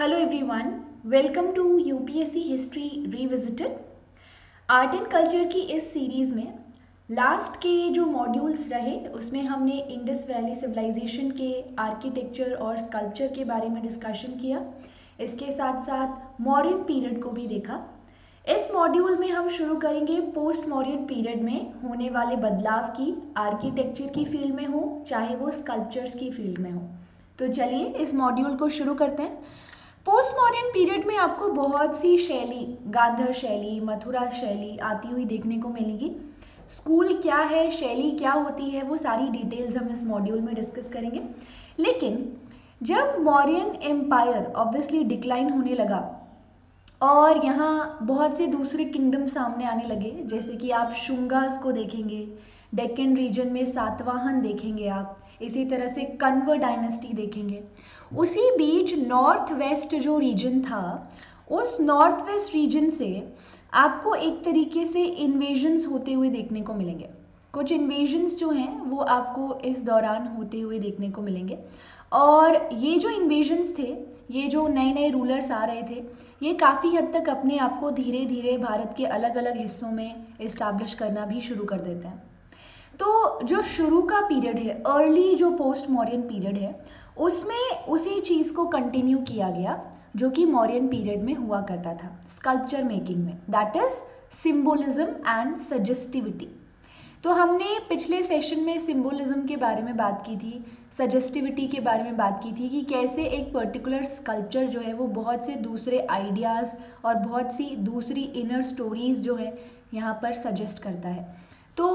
Hello everyone, welcome to UPSC History Revisited। Art and culture की इस series में last के जो मॉड्यूल्स रहे उसमें हमने इंडस वैली सिविलाइजेशन के आर्किटेक्चर और स्कल्पचर के बारे में डिस्कशन किया। इसके साथ साथ मौर्यन पीरियड को भी देखा। इस मॉड्यूल में हम शुरू करेंगे पोस्ट मौर्यन पीरियड में होने वाले बदलाव की, आर्किटेक्चर की फील्ड में हो चाहे वो स्कल्पचर्स की फील्ड में हो। तो चलिए इस मॉड्यूल को शुरू करते हैं। पोस्ट मॉडर्न पीरियड में आपको बहुत सी शैली, गांधार शैली, मथुरा शैली आती हुई देखने को मिलेगी। स्कूल क्या है, शैली क्या होती है, वो सारी डिटेल्स हम इस मॉड्यूल में डिस्कस करेंगे। लेकिन जब मौर्यन एम्पायर ऑब्वियसली डिक्लाइन होने लगा और यहाँ बहुत से दूसरे किंगडम सामने आने लगे, जैसे कि आप शुंगास को देखेंगे, डेक्कन रीजन में सातवाहन देखेंगे, आप इसी तरह से कन्वर डायनेस्टी देखेंगे। उसी बीच नॉर्थ वेस्ट जो रीजन था, उस नॉर्थ वेस्ट रीजन से आपको एक तरीके से इन्वेजन्स होते हुए देखने को मिलेंगे। कुछ इन्वेजन्स जो हैं वो आपको इस दौरान होते हुए देखने को मिलेंगे। और ये जो इन्वेजन्स थे, ये जो नए नए रूलर्स आ रहे थे, ये काफ़ी हद तक अपने आप को धीरे धीरे भारत के अलग अलग हिस्सों में इस्टाब्लिश करना भी शुरू कर देते हैं। तो जो शुरू का पीरियड है, अर्ली जो पोस्ट मौर्यन पीरियड है, उसमें उसी चीज़ को कंटिन्यू किया गया जो कि मौर्यन पीरियड में हुआ करता था स्कल्पचर मेकिंग में, दैट इज सिंबोलिज्म एंड सजेस्टिविटी। तो हमने पिछले सेशन में सिंबोलिज्म के बारे में बात की थी, सजेस्टिविटी के बारे में बात की थी कि कैसे एक पर्टिकुलर स्कल्पचर जो है वो बहुत से दूसरे आइडियाज़ और बहुत सी दूसरी इनर स्टोरीज जो है यहाँ पर सजेस्ट करता है। तो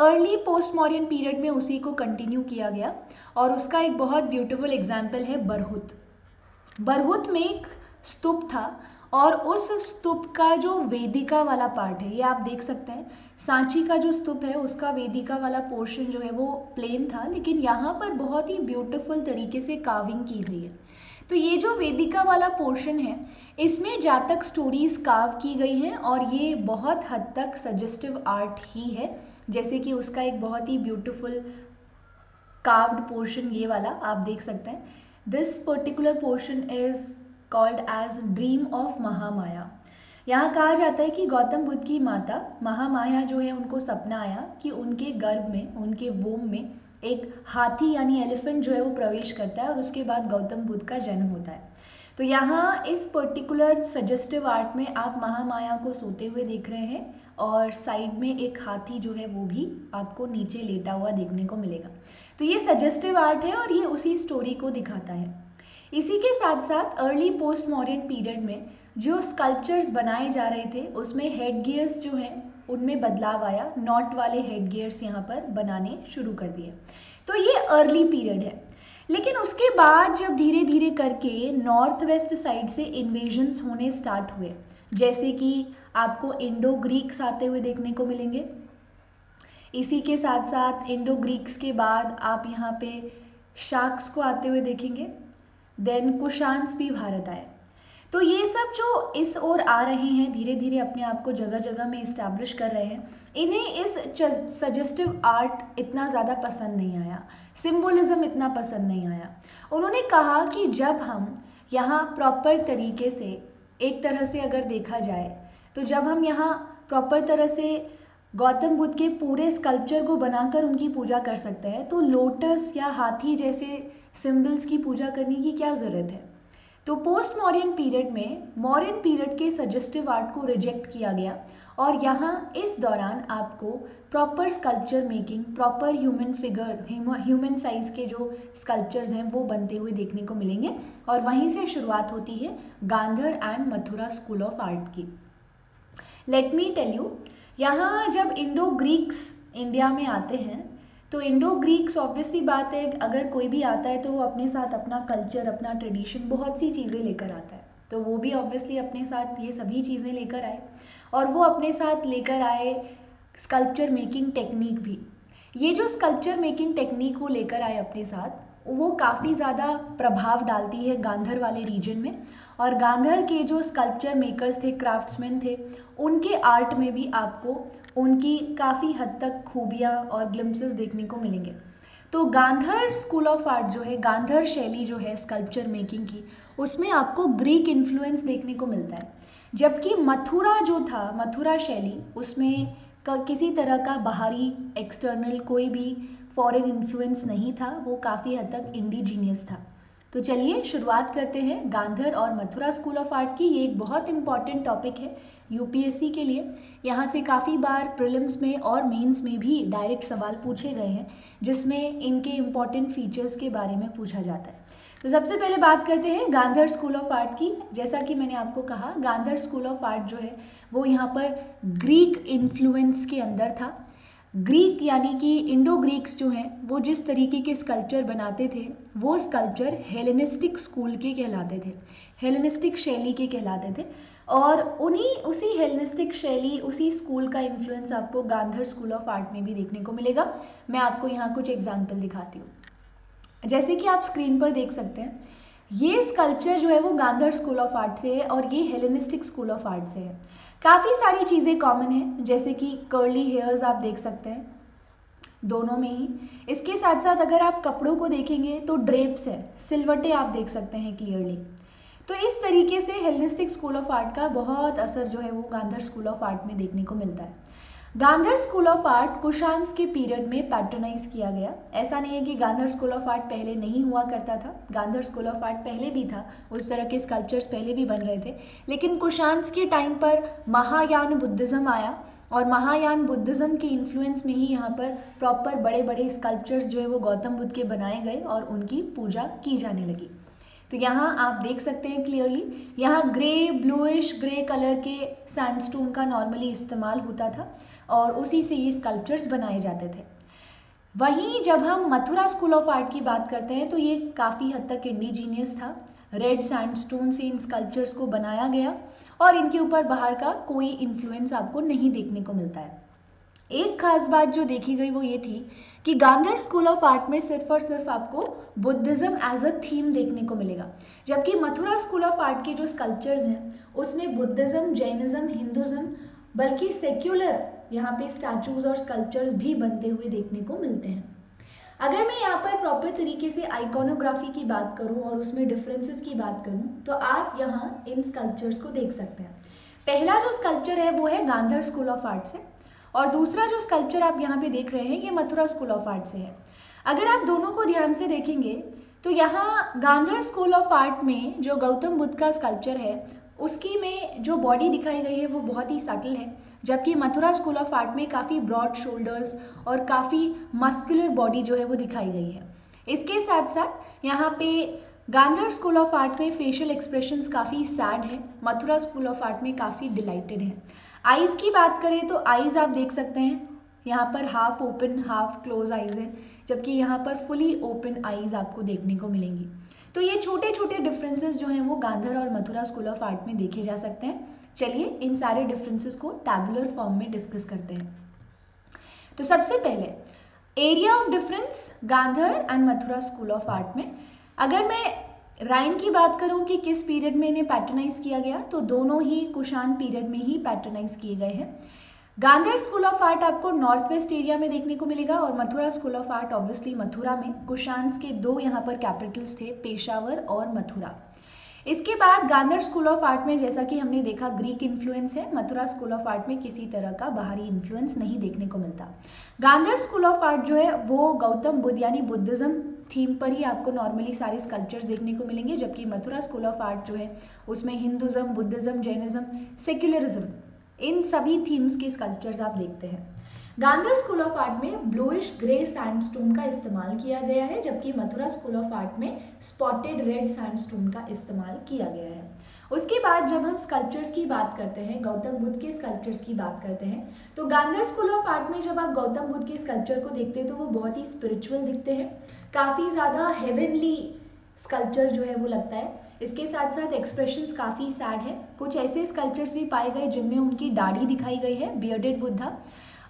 अर्ली पोस्ट मॉर्यन पीरियड में उसी को कंटिन्यू किया गया और उसका एक बहुत ब्यूटीफुल एग्जाम्पल है बरहुत। बरहुत में एक स्तूप था और उस स्तूप का जो वेदिका वाला पार्ट है, ये आप देख सकते हैं, सांची का जो स्तूप है उसका वेदिका वाला पोर्शन जो है वो प्लेन था, लेकिन यहाँ पर बहुत ही ब्यूटीफुल तरीके से कार्विंग की गई है। तो ये जो वेदिका वाला पोर्शन है, इसमें जातक स्टोरीज कार्व की गई हैं और ये बहुत हद तक सजेस्टिव आर्ट ही है। जैसे कि उसका एक बहुत ही ब्यूटीफुल कार्व्ड पोर्शन ये वाला आप देख सकते हैं। This particular portion is called as dream of Mahamaya. यहाँ कहा जाता है कि गौतम बुद्ध की माता महामाया जो है, उनको सपना आया कि उनके गर्भ में, उनके वोम में एक हाथी यानी एलिफेंट जो है वो प्रवेश करता है और उसके बाद गौतम बुद्ध का जन्म होता है। तो यहाँ इस पर्टिकुलर सजेस्टिव आर्ट में आप महामाया को सोते हुए देख रहे हैं और साइड में एक हाथी जो है वो भी आपको नीचे लेटा हुआ देखने को मिलेगा। तो ये सजेस्टिव आर्ट है और ये उसी स्टोरी को दिखाता है। इसी के साथ साथ अर्ली पोस्ट मॉडर्न पीरियड में जो स्कल्पचर्स बनाए जा रहे थे उसमें हेड गियर्स जो हैं उनमें बदलाव आया, नॉट वाले हेड गियर्स यहाँ पर बनाने शुरू कर दिए। तो ये अर्ली पीरियड है। लेकिन उसके बाद जब धीरे धीरे करके नॉर्थ वेस्ट साइड से इन्वेजन्स होने स्टार्ट हुए, जैसे कि आपको इंडो ग्रीक्स आते हुए देखने को मिलेंगे। इसी के साथ साथ इंडो ग्रीक्स के बाद आप यहाँ पे शाक्स को आते हुए देखेंगे, देन कुशान्स भी भारत आए। तो ये सब जो इस ओर आ रहे हैं, धीरे धीरे अपने आप को जगह जगह में इस्टेब्लिश कर रहे हैं, इन्हें इस सजेस्टिव आर्ट इतना ज़्यादा पसंद नहीं आया, सिंबोलिज्म इतना पसंद नहीं आया। उन्होंने कहा कि जब हम यहाँ प्रॉपर तरीके से, एक तरह से अगर देखा जाए तो जब हम यहाँ प्रॉपर तरह से गौतम बुद्ध के पूरे स्कल्पचर को बनाकर उनकी पूजा कर सकते हैं, तो लोटस या हाथी जैसे सिंबल्स की पूजा करने की क्या ज़रूरत है। तो पोस्ट मॉर्यन पीरियड में मॉर्यन पीरियड के सजेस्टिव आर्ट को रिजेक्ट किया गया और यहाँ इस दौरान आपको proper sculpture making, proper human figure, human size के जो स्कल्पचर्स हैं वो बनते हुए देखने को मिलेंगे। और वहीं से शुरुआत होती है Gandhara and Mathura school of art की। लेट मी टेल यू, यहाँ जब इंडो ग्रीक्स इंडिया में आते हैं तो इंडो ग्रीक्स ऑब्वियसली बात है, अगर कोई भी आता है तो वो अपने साथ अपना कल्चर, अपना ट्रेडिशन, बहुत सी चीज़ें लेकर आता है। तो वो भी ऑब्वियसली अपने साथ ये सभी चीज़ें लेकर आए और वो अपने साथ लेकर आए स्कल्पचर मेकिंग टेक्निक भी। ये जो स्कल्पचर मेकिंग टेक्निक वो लेकर आए अपने साथ, वो काफ़ी ज़्यादा प्रभाव डालती है गांधर वाले रीजन में। और गांधर के जो स्कल्पचर मेकर्स थे, क्राफ्ट्समैन थे, उनके आर्ट में भी आपको उनकी काफ़ी हद तक खूबियाँ और ग्लिम्पसेस देखने को मिलेंगे। तो गांधर स्कूल ऑफ आर्ट जो है, गांधर शैली जो है स्कल्पचर मेकिंग की, उसमें आपको ग्रीक इन्फ्लुएंस देखने को मिलता है। जबकि मथुरा जो था, मथुरा शैली, उसमें किसी तरह का बाहरी एक्सटर्नल कोई भी फॉरेन इन्फ्लुएंस नहीं था, वो काफ़ी हद तक इंडिजीनियस था। तो चलिए शुरुआत करते हैं गांधर और मथुरा स्कूल ऑफ आर्ट की। ये एक बहुत इंपॉर्टेंट टॉपिक है यूपीएससी के लिए। यहाँ से काफ़ी बार प्रीलिम्स में और मेंस में भी डायरेक्ट सवाल पूछे गए हैं, जिसमें इनके इम्पॉर्टेंट फीचर्स के बारे में पूछा जाता है। तो सबसे पहले बात करते हैं गांधर स्कूल ऑफ आर्ट की। जैसा कि मैंने आपको कहा, गांधर स्कूल ऑफ आर्ट जो है वो यहाँ पर ग्रीक इन्फ्लुएंस के अंदर था। ग्रीक यानी कि इंडो ग्रीक्स जो हैं वो जिस तरीके के स्कल्पचर बनाते थे, वो स्कल्पचर हेलेनिस्टिक स्कूल के कहलाते थे, हेलेनिस्टिक शैली के कहलाते थे। और उसी हेलेनिस्टिक शैली, उसी स्कूल का इन्फ्लुएंस आपको गांधर स्कूल ऑफ आर्ट में भी देखने को मिलेगा। मैं आपको यहाँ कुछ एग्जाम्पल दिखाती हूँ। जैसे कि आप स्क्रीन पर देख सकते हैं, ये स्कल्पचर जो है वो गांधर स्कूल ऑफ आर्ट से है और ये हेलेनिस्टिक स्कूल ऑफ आर्ट से है। काफ़ी सारी चीज़ें कॉमन हैं, जैसे कि कर्ली हेयर्स आप देख सकते हैं दोनों में ही। इसके साथ साथ अगर आप कपड़ों को देखेंगे तो ड्रेप्स है, सिलवटें आप देख सकते हैं क्लियरली। तो इस तरीके से हेलेनिस्टिक स्कूल ऑफ आर्ट का बहुत असर जो है वो गांधर स्कूल ऑफ आर्ट में देखने को मिलता है। Gandhar school of art Kushans के पीरियड में पैटर्नाइज किया गया। ऐसा नहीं है कि गांधर स्कूल ऑफ आर्ट पहले नहीं हुआ करता था, गांधर स्कूल ऑफ आर्ट पहले भी था, उस तरह के स्कल्पचर्स पहले भी बन रहे थे। लेकिन कुशान्स के टाइम पर महायान बुद्धिज़्म आया और महायान बुद्धिज़्म के इन्फ्लुएंस में ही यहाँ पर प्रॉपर बड़े बड़े स्कल्पचर्स जो है वो गौतम बुद्ध के बनाए गए और उनकी पूजा की जाने लगी। तो यहाँ आप देख सकते हैं क्लियरली, यहाँ ग्रे, ब्लूइश ग्रे कलर के सैंडस्टोन का नॉर्मली इस्तेमाल होता था और उसी से ये स्कल्पचर्स बनाए जाते थे। वहीं जब हम मथुरा स्कूल ऑफ आर्ट की बात करते हैं तो ये काफ़ी हद तक इंडिजीनियस था। रेड सैंडस्टोन से इन स्कल्पचर्स को बनाया गया और इनके ऊपर बाहर का कोई इन्फ्लुएंस आपको नहीं देखने को मिलता है। एक खास बात जो देखी गई वो ये थी कि गांधर स्कूल ऑफ आर्ट में सिर्फ और सिर्फ आपको बुद्धिज़्म एज अ थीम देखने को मिलेगा, जबकि मथुरा स्कूल ऑफ आर्ट के जो स्कल्पचर्स हैं उसमें बुद्धिज़्म, जैनिज़्म, हिंदुज़्म, बल्कि सेक्युलर यहाँ पे स्टैचूज और स्कल्पचर्स भी बनते हुए देखने को मिलते हैं। अगर मैं यहाँ पर प्रॉपर तरीके से आइकोनोग्राफी की बात करूँ और उसमें डिफरेंसेस की बात करूँ तो आप यहाँ इन स्कल्पचर्स को देख सकते हैं। पहला जो स्कल्पचर है वो है गांधर स्कूल ऑफ आर्ट से और दूसरा जो स्कल्पचर आप यहाँ पे देख रहे हैं ये मथुरा स्कूल ऑफ आर्ट से है। अगर आप दोनों को ध्यान से देखेंगे तो यहाँ गांधर स्कूल ऑफ आर्ट में जो गौतम बुद्ध का स्कल्पचर है उसकी में जो बॉडी दिखाई गई है वो बहुत ही सटल है, जबकि मथुरा स्कूल ऑफ आर्ट में काफ़ी ब्रॉड शोल्डर्स और काफ़ी मस्कुलर बॉडी जो है वो दिखाई गई है। इसके साथ साथ यहाँ पे गांधर स्कूल ऑफ आर्ट में फेशियल एक्सप्रेशंस काफ़ी सैड है, मथुरा स्कूल ऑफ आर्ट में काफ़ी डिलाइटेड है। आईज़ की बात करें तो आईज़ आप देख सकते हैं यहाँ पर half open half close eyes हैं, जबकि यहाँ पर फुली ओपन आईज़ आपको देखने को मिलेंगी। तो ये छोटे छोटे डिफरेंसेस जो हैं वो गांधर और मथुरा स्कूल ऑफ आर्ट में देखे जा सकते हैं। चलिए इन सारे डिफरेंसेस को टैबुलर फॉर्म में डिस्कस करते हैं। तो सबसे पहले area of difference Gandhara and Mathura school of art में, अगर मैं राइन की बात करूं कि किस पीरियड में इन्हें पैटर्नाइज किया गया तो दोनों ही कुशान पीरियड में ही पैटर्नाइज किए गए हैं। गांधर स्कूल ऑफ आर्ट आपको नॉर्थ वेस्ट एरिया में देखने को मिलेगा और Mathura school of art obviously Mathura में। कुशान्स के दो यहाँ पर कैपिटल्स थे, पेशावर और मथुरा। इसके बाद गांधर स्कूल ऑफ आर्ट में जैसा कि हमने देखा ग्रीक इन्फ्लुएंस है, मथुरा स्कूल ऑफ आर्ट में किसी तरह का बाहरी इन्फ्लुएंस नहीं देखने को मिलता। गांधर स्कूल ऑफ आर्ट जो है वो गौतम बुद्ध यानी बुद्धिज़्म थीम पर ही आपको नॉर्मली सारे स्कल्पचर्स देखने को मिलेंगे, जबकि मथुरा स्कूल ऑफ आर्ट जो है उसमें हिंदुज़्म, बुद्धिज़्म, जैनिज़्म, सेक्युलरिज्म, इन सभी थीम्स के स्कल्पचर्स आप देखते हैं। गांधर स्कूल ऑफ आर्ट में ब्लूइश ग्रे सैंडस्टोन का इस्तेमाल किया गया है, जबकि मथुरा स्कूल ऑफ आर्ट में स्पॉटेड रेड सैंडस्टोन का इस्तेमाल किया गया है। उसके बाद जब हम स्कल्पचर्स की बात करते हैं, गौतम बुद्ध के स्कल्पचर्स की बात करते हैं, तो गांधर स्कूल ऑफ आर्ट में जब आप गौतम बुद्ध के स्कल्पचर को देखते हैं तो वो बहुत ही स्पिरिचुअल दिखते हैं, काफ़ी ज़्यादा हेवनली स्कल्पचर जो है वो लगता है। इसके साथ साथ एक्सप्रेशंस काफ़ी सैड है। कुछ ऐसे स्कल्पचर्स भी पाए गए जिनमें उनकी दाढ़ी दिखाई गई है, बियर्डेड बुद्धा,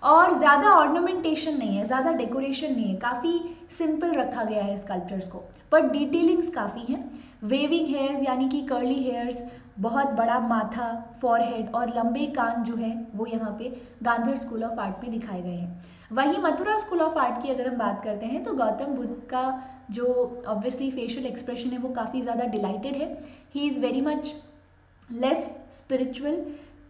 और ज़्यादा ऑर्नामेंटेशन नहीं है, ज़्यादा डेकोरेशन नहीं है, काफ़ी सिंपल रखा गया है स्कल्पचर्स को, पर डिटेलिंग्स काफ़ी हैं। वेविंग हेयर्स यानी कि कर्ली हेयर्स, बहुत बड़ा माथा, फॉरहेड और लंबे कान जो है वो यहाँ पे गांधर स्कूल ऑफ आर्ट में दिखाए गए हैं। वहीं मथुरा स्कूल ऑफ आर्ट की अगर हम बात करते हैं तो गौतम बुद्ध का जो ऑब्वियसली फेशियल एक्सप्रेशन है वो काफ़ी ज़्यादा डिलाइटेड है, he is very much less spiritual.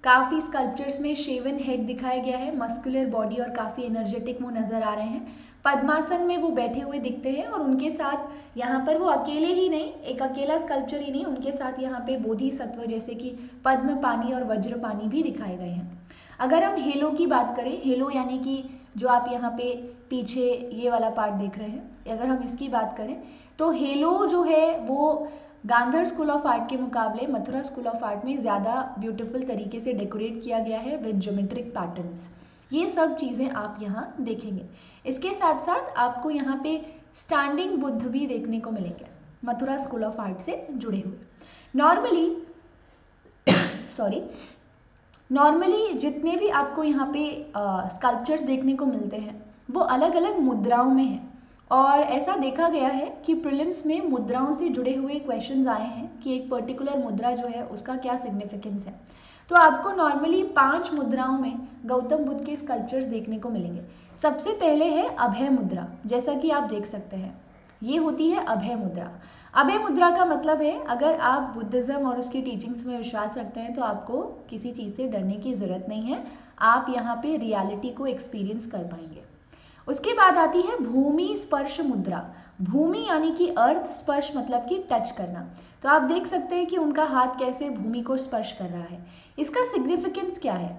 काफ़ी स्कल्पचर्स में शेवन हेड दिखाया गया है, मस्कुलर बॉडी और काफ़ी एनर्जेटिक वो नज़र आ रहे हैं। पद्मासन में वो बैठे हुए दिखते हैं और उनके साथ यहाँ पर वो अकेले ही नहीं, एक अकेला स्कल्पचर ही नहीं, उनके साथ यहाँ पे बोधिसत्व जैसे कि पद्म पानी और वज्र पानी भी दिखाए गए हैं। अगर हम हेलो की बात करें, हेलो यानी कि जो आप यहाँ पे पीछे ये वाला पार्ट देख रहे हैं, अगर हम इसकी बात करें तो हेलो जो है वो गांधर स्कूल ऑफ आर्ट के मुकाबले मथुरा स्कूल ऑफ आर्ट में ज़्यादा ब्यूटीफुल तरीके से डेकोरेट किया गया है विद ज्योमेट्रिक पैटर्न्स। ये सब चीज़ें आप यहाँ देखेंगे। इसके साथ साथ आपको यहाँ पे स्टैंडिंग बुद्ध भी देखने को मिलेंगे मथुरा स्कूल ऑफ आर्ट से जुड़े हुए। नॉर्मली जितने भी आपको यहाँ पे स्कल्पचर्स देखने को मिलते हैं वो अलग अलग मुद्राओं में हैं, और ऐसा देखा गया है कि प्रीलिम्स में मुद्राओं से जुड़े हुए क्वेश्चंस आए हैं कि एक पर्टिकुलर मुद्रा जो है उसका क्या सिग्निफिकेंस है। तो आपको नॉर्मली 5 मुद्राओं में गौतम बुद्ध के स्कल्पचर्स देखने को मिलेंगे। सबसे पहले है अभय मुद्रा, जैसा कि आप देख सकते हैं ये होती है अभय मुद्रा। अभय मुद्रा का मतलब है अगर आप बुद्धिज़्म और उसकी टीचिंग्स में विश्वास रखते हैं तो आपको किसी चीज़ से डरने की ज़रूरत नहीं है, आप यहाँ पे रियलिटी को एक्सपीरियंस कर पाएंगे। उसके बाद आती है भूमि स्पर्श मुद्रा। भूमि यानी कि अर्थ, स्पर्श मतलब कि टच करना। तो आप देख सकते हैं कि उनका हाथ कैसे भूमि को स्पर्श कर रहा है। इसका सिग्निफिकेंस क्या है?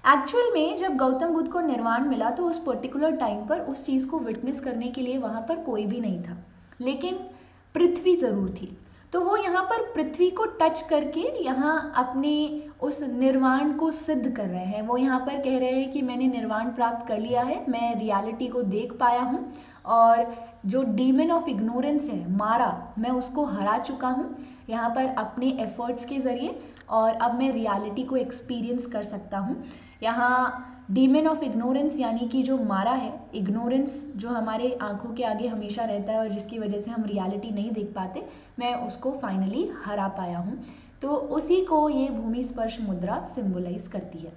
एक्चुअल में जब गौतम बुद्ध को निर्वाण मिला तो उस पर्टिकुलर टाइम पर उस चीज़ को विटनेस करने के लिए वहाँ पर कोई भी नहीं था, लेकिन पृथ्वी ज़रूर थी। तो वो यहाँ पर पृथ्वी को टच करके यहाँ अपने उस निर्वाण को सिद्ध कर रहे हैं। वो यहाँ पर कह रहे हैं कि मैंने निर्वाण प्राप्त कर लिया है, मैं रियलिटी को देख पाया हूँ और जो डीमन ऑफ इग्नोरेंस है मारा, मैं उसको हरा चुका हूँ यहाँ पर अपने एफर्ट्स के ज़रिए, और अब मैं रियलिटी को एक्सपीरियंस कर सकता हूँ। यहाँ डीमन ऑफ इग्नोरेंस यानी कि जो मारा है, इग्नोरेंस जो हमारे आंखों के आगे हमेशा रहता है और जिसकी वजह से हम रियलिटी नहीं देख पाते, मैं उसको फाइनली हरा पाया हूँ। तो उसी को ये भूमि स्पर्श मुद्रा सिंबलाइज करती है।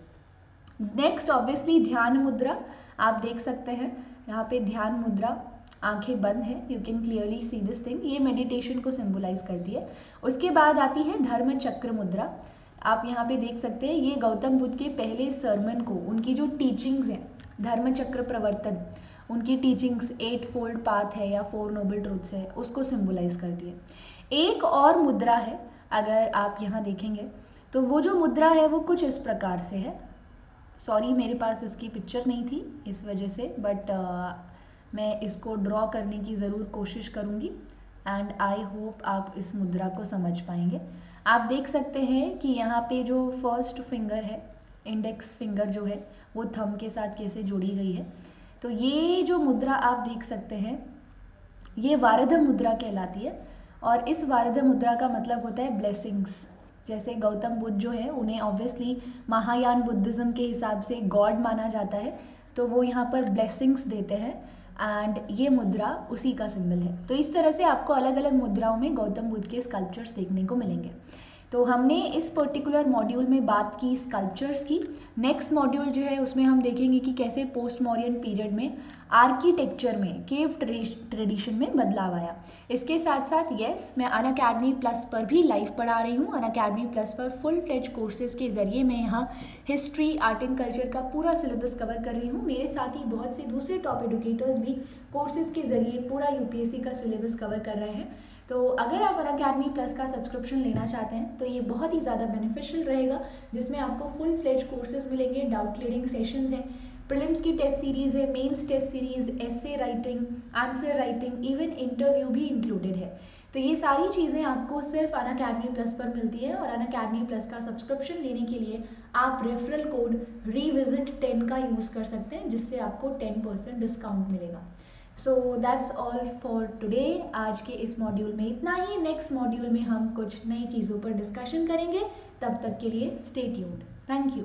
नेक्स्ट ऑब्वियसली ध्यान मुद्रा, आप देख सकते हैं यहाँ पे ध्यान मुद्रा, आंखें बंद है, you can clearly see this thing, ये मेडिटेशन को सिंबलाइज करती है। उसके बाद आती है धर्म चक्र मुद्रा। आप यहाँ पे देख सकते हैं ये गौतम बुद्ध के पहले सरमन को, उनकी जो टीचिंग्स हैं, धर्म चक्र प्रवर्तन, उनकी टीचिंग्स 8 फोल्ड पाथ है या 4 नोबल ट्रूथ्स है, उसको सिंबलाइज करती है। एक और मुद्रा है, अगर आप यहाँ देखेंगे तो वो जो मुद्रा है वो कुछ इस प्रकार से है। सॉरी मेरे पास इसकी पिक्चर नहीं थी इस वजह से, बट मैं इसको ड्रॉ करने की ज़रूर कोशिश करूँगी एंड आई होप आप इस मुद्रा को समझ पाएंगे। आप देख सकते हैं कि यहाँ पे जो फर्स्ट फिंगर है, इंडेक्स फिंगर जो है वो थंब के साथ कैसे जुड़ी गई है। तो ये जो मुद्रा आप देख सकते हैं ये वारध मुद्रा कहलाती है, और इस वारध मुद्रा का मतलब होता है ब्लेसिंग्स। जैसे गौतम बुद्ध जो है उन्हें ऑब्वियसली महायान बुद्धिज़्म के हिसाब से गॉड माना जाता है, तो वो यहाँ पर ब्लेसिंग्स देते हैं एंड ये मुद्रा उसी का सिंबल है। तो इस तरह से आपको अलग अलग मुद्राओं में गौतम बुद्ध के स्कल्पचर्स देखने को मिलेंगे। तो हमने इस पर्टिकुलर मॉड्यूल में बात की स्कल्पचर्स की। नेक्स्ट मॉड्यूल जो है उसमें हम देखेंगे कि कैसे पोस्ट मॉडर्न पीरियड में आर्किटेक्चर में केव ट्रेडिशन में बदलाव आया। इसके साथ साथ यस, मैं अनअकैडमी प्लस पर भी लाइव पढ़ा रही हूँ। अनअकैडमी प्लस पर फुल फ्लेज कोर्सेज के ज़रिए मैं यहाँ हिस्ट्री, आर्ट एंड कल्चर का पूरा सिलेबस कवर कर रही हूँ। मेरे साथ ही बहुत से दूसरे टॉप एडुकेटर्स भी कोर्सेज के ज़रिए पूरा यूपीएससी का सिलेबस कवर कर रहे हैं। तो अगर आप अनअकैडमी प्लस का सब्सक्रिप्शन लेना चाहते हैं तो ये बहुत ही ज़्यादा बेनिफिशियल रहेगा, जिसमें आपको फुल फ्लेज कोर्सेज मिलेंगे, डाउट क्लियरिंग सेशंस हैं, प्रीलिम्स की टेस्ट सीरीज़ है, mains test series, essay writing, answer writing, even interview भी इंक्लूडेड है। तो ये सारी चीज़ें आपको सिर्फ अनअकैडमी प्लस पर मिलती है, और अनअकैडमी प्लस का सब्सक्रिप्शन लेने के लिए आप रेफरल कोड revisit10 का यूज़ कर सकते हैं, जिससे आपको 10% डिस्काउंट मिलेगा। So that's all for today. आज के इस मॉड्यूल में इतना ही। नेक्स्ट मॉड्यूल में हम कुछ नई चीज़ों पर डिस्कशन करेंगे। तब तक के लिए स्टे ट्यून्ड। Thank you.